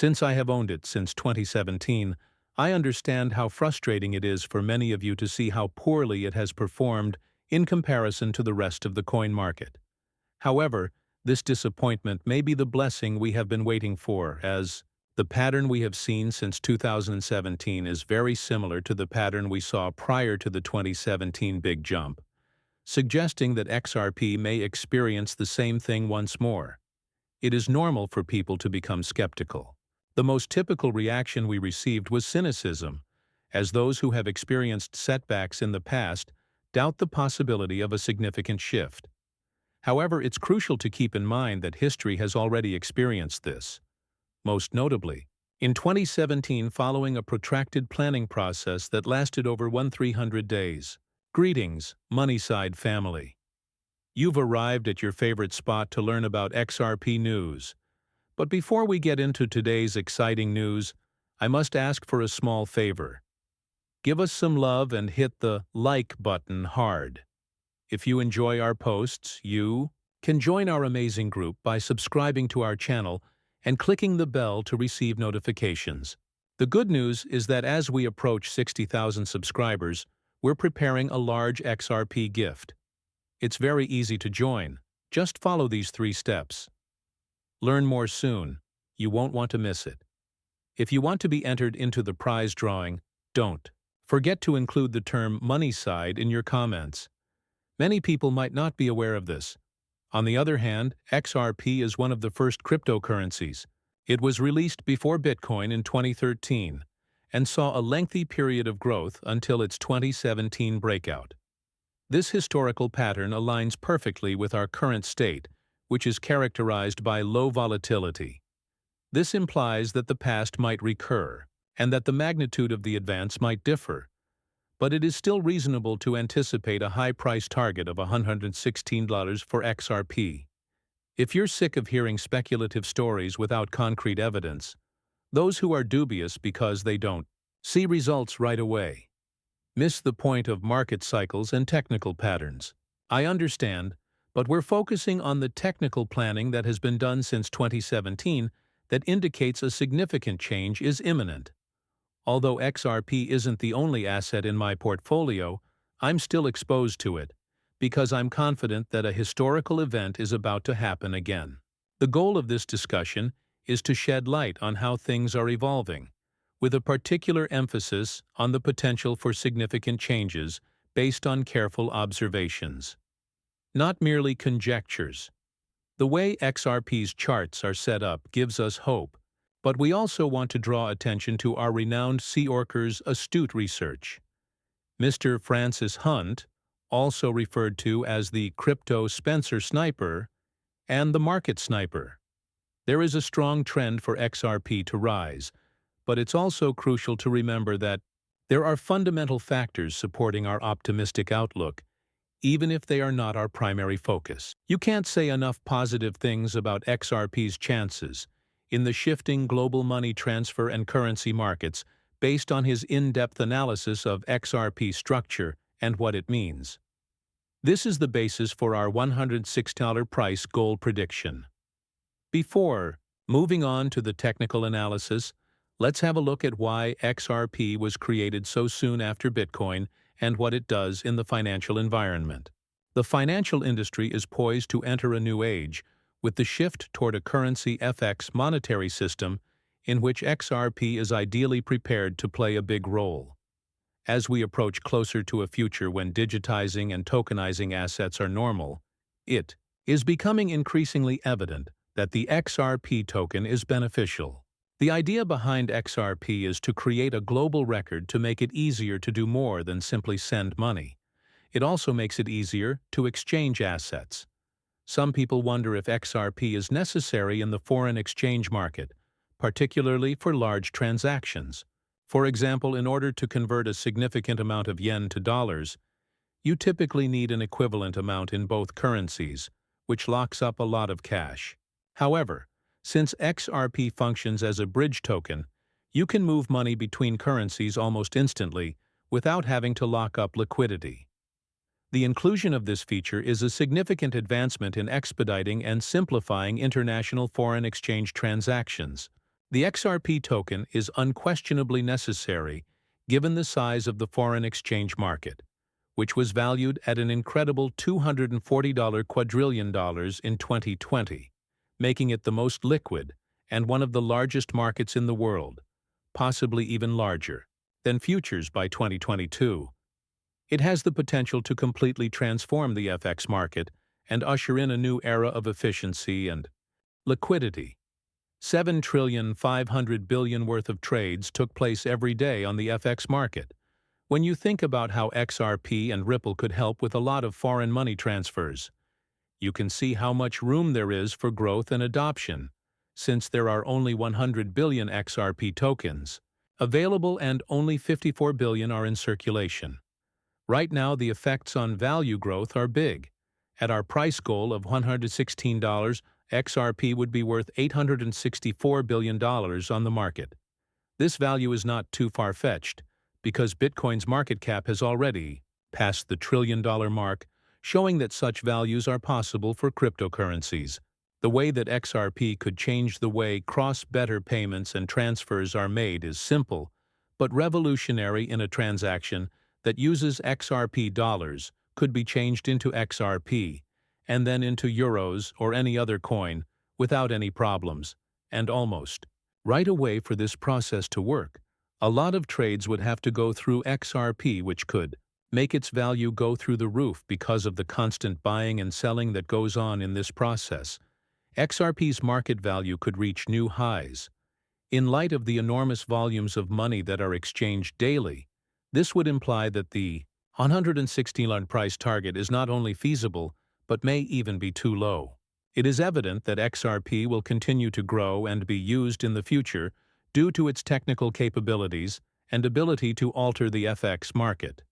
Since I have owned it since 2017, I understand how frustrating it is for many of you to see how poorly it has performed in comparison to the rest of the coin market. However, this disappointment may be the blessing we have been waiting for, as the pattern we have seen since 2017 is very similar to the pattern we saw prior to the 2017 big jump, suggesting that XRP may experience the same thing once more. It is normal for people to become skeptical. The most typical reaction we received was cynicism, as those who have experienced setbacks in the past doubt the possibility of a significant shift. However, it's crucial to keep in mind that history has already experienced this. Most notably, in 2017, following a protracted planning process that lasted over 300 days. Greetings, Moneyside family. You've arrived at your favorite spot to learn about XRP news. But before we get into today's exciting news, I must ask for a small favor. Give us some love and hit the like button hard. If you enjoy our posts, you can join our amazing group by subscribing to our channel and clicking the bell to receive notifications. The good news is that as we approach 60,000 subscribers, we're preparing a large XRP gift. It's very easy to join. Just follow these 3 steps. Learn more soon. You won't want to miss it. If you want to be entered into the prize drawing, don't forget to include the term Moneyside in your comments. Many people might not be aware of this. On the other hand, XRP is one of the first cryptocurrencies. It was released before Bitcoin in 2013 and saw a lengthy period of growth until its 2017 breakout. This historical pattern aligns perfectly with our current state, which is characterized by low volatility. This implies that the past might recur, and that the magnitude of the advance might differ. But it is still reasonable to anticipate a high price target of $116 for XRP. If you're sick of hearing speculative stories without concrete evidence, those who are dubious because they don't see results right away miss the point of market cycles and technical patterns. I understand, but we're focusing on the technical planning that has been done since 2017 that indicates a significant change is imminent. Although XRP isn't the only asset in my portfolio, I'm still exposed to it, because I'm confident that a historical event is about to happen again. The goal of this discussion is to shed light on how things are evolving, with a particular emphasis on the potential for significant changes based on careful observations. Not merely conjectures. The way XRP's charts are set up gives us hope, but we also want to draw attention to our renowned Sea Orker's astute research. Mr. Francis Hunt, also referred to as the Crypto Spencer Sniper and the Market Sniper. There is a strong trend for XRP to rise, but it's also crucial to remember that there are fundamental factors supporting our optimistic outlook, even if they are not our primary focus. You can't say enough positive things about XRP's chances in the shifting global money transfer and currency markets based on his in-depth analysis of XRP structure and what it means. This is the basis for our $106 price goal prediction. Before moving on to the technical analysis, let's have a look at why XRP was created so soon after Bitcoin and what it does in the financial environment. The financial industry is poised to enter a new age with the shift toward a currency FX monetary system in which XRP is ideally prepared to play a big role. As we approach closer to a future when digitizing and tokenizing assets are normal, it is becoming increasingly evident that the XRP token is beneficial. The idea behind XRP is to create a global record to make it easier to do more than simply send money. It also makes it easier to exchange assets. Some people wonder if XRP is necessary in the foreign exchange market, particularly for large transactions. For example, in order to convert a significant amount of yen to dollars, you typically need an equivalent amount in both currencies, which locks up a lot of cash. However, since XRP functions as a bridge token, you can move money between currencies almost instantly without having to lock up liquidity. The inclusion of this feature is a significant advancement in expediting and simplifying international foreign exchange transactions. The XRP token is unquestionably necessary given the size of the foreign exchange market, which was valued at an incredible $240 quadrillion in 2020, making it the most liquid and one of the largest markets in the world, possibly even larger than futures by 2022. It has the potential to completely transform the FX market and usher in a new era of efficiency and liquidity. 7,500 billion worth of trades took place every day on the FX market. When you think about how XRP and Ripple could help with a lot of foreign money transfers, you can see how much room there is for growth and adoption, since there are only 100 billion XRP tokens available and only 54 billion are in circulation. Right now, the effects on value growth are big. At our price goal of $116, XRP would be worth $864 billion on the market. This value is not too far-fetched, because Bitcoin's market cap has already passed the trillion-dollar mark, showing that such values are possible for cryptocurrencies. The way that XRP could change the way cross-border payments and transfers are made is simple, but revolutionary. In a transaction that uses XRP dollars could be changed into XRP, and then into euros or any other coin without any problems, and almost right away. For this process to work, a lot of trades would have to go through XRP, which could make its value go through the roof because of the constant buying and selling that goes on in this process. XRP's market value could reach new highs. In light of the enormous volumes of money that are exchanged daily, this would imply that the $116 price target is not only feasible, but may even be too low. It is evident that XRP will continue to grow and be used in the future due to its technical capabilities and ability to alter the FX market.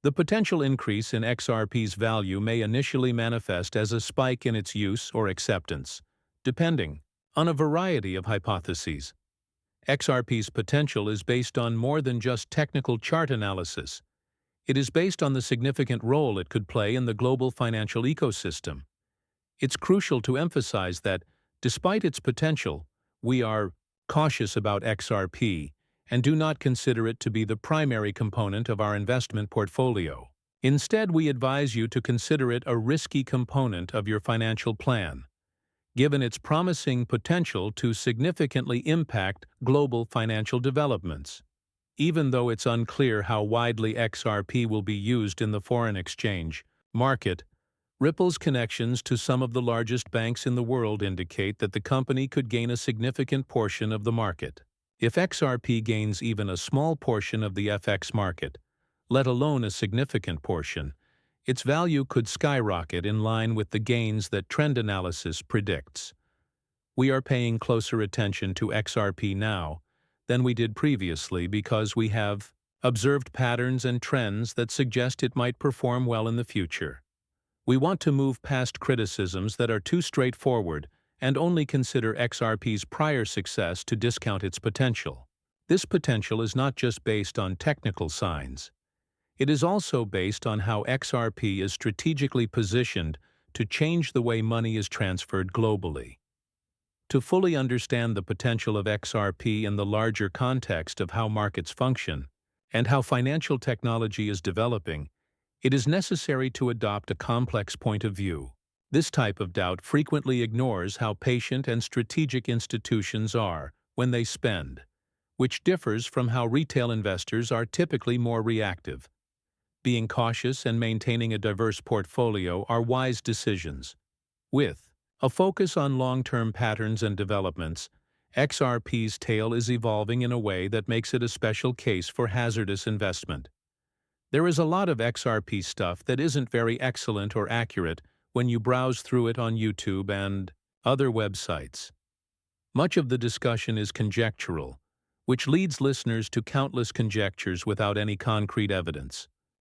The potential increase in XRP's value may initially manifest as a spike in its use or acceptance, depending on a variety of hypotheses. XRP's potential is based on more than just technical chart analysis. It is based on the significant role it could play in the global financial ecosystem. It's crucial to emphasize that, despite its potential, we are cautious about XRP and do not consider it to be the primary component of our investment portfolio. Instead, we advise you to consider it a risky component of your financial plan, given its promising potential to significantly impact global financial developments. Even though it's unclear how widely XRP will be used in the foreign exchange market, Ripple's connections to some of the largest banks in the world indicate that the company could gain a significant portion of the market. If XRP gains even a small portion of the FX market, let alone a significant portion, its value could skyrocket in line with the gains that trend analysis predicts. We are paying closer attention to XRP now than we did previously because we have observed patterns and trends that suggest it might perform well in the future. We want to move past criticisms that are too straightforward and only consider XRP's prior success to discount its potential. This potential is not just based on technical signs. It is also based on how XRP is strategically positioned to change the way money is transferred globally. To fully understand the potential of XRP in the larger context of how markets function and how financial technology is developing, it is necessary to adopt a complex point of view. This type of doubt frequently ignores how patient and strategic institutions are when they spend, which differs from how retail investors are typically more reactive. Being cautious and maintaining a diverse portfolio are wise decisions. With a focus on long-term patterns and developments, XRP's tail is evolving in a way that makes it a special case for hazardous investment. There is a lot of XRP stuff that isn't very excellent or accurate when you browse through it on YouTube and other websites. Much of the discussion is conjectural, which leads listeners to countless conjectures without any concrete evidence.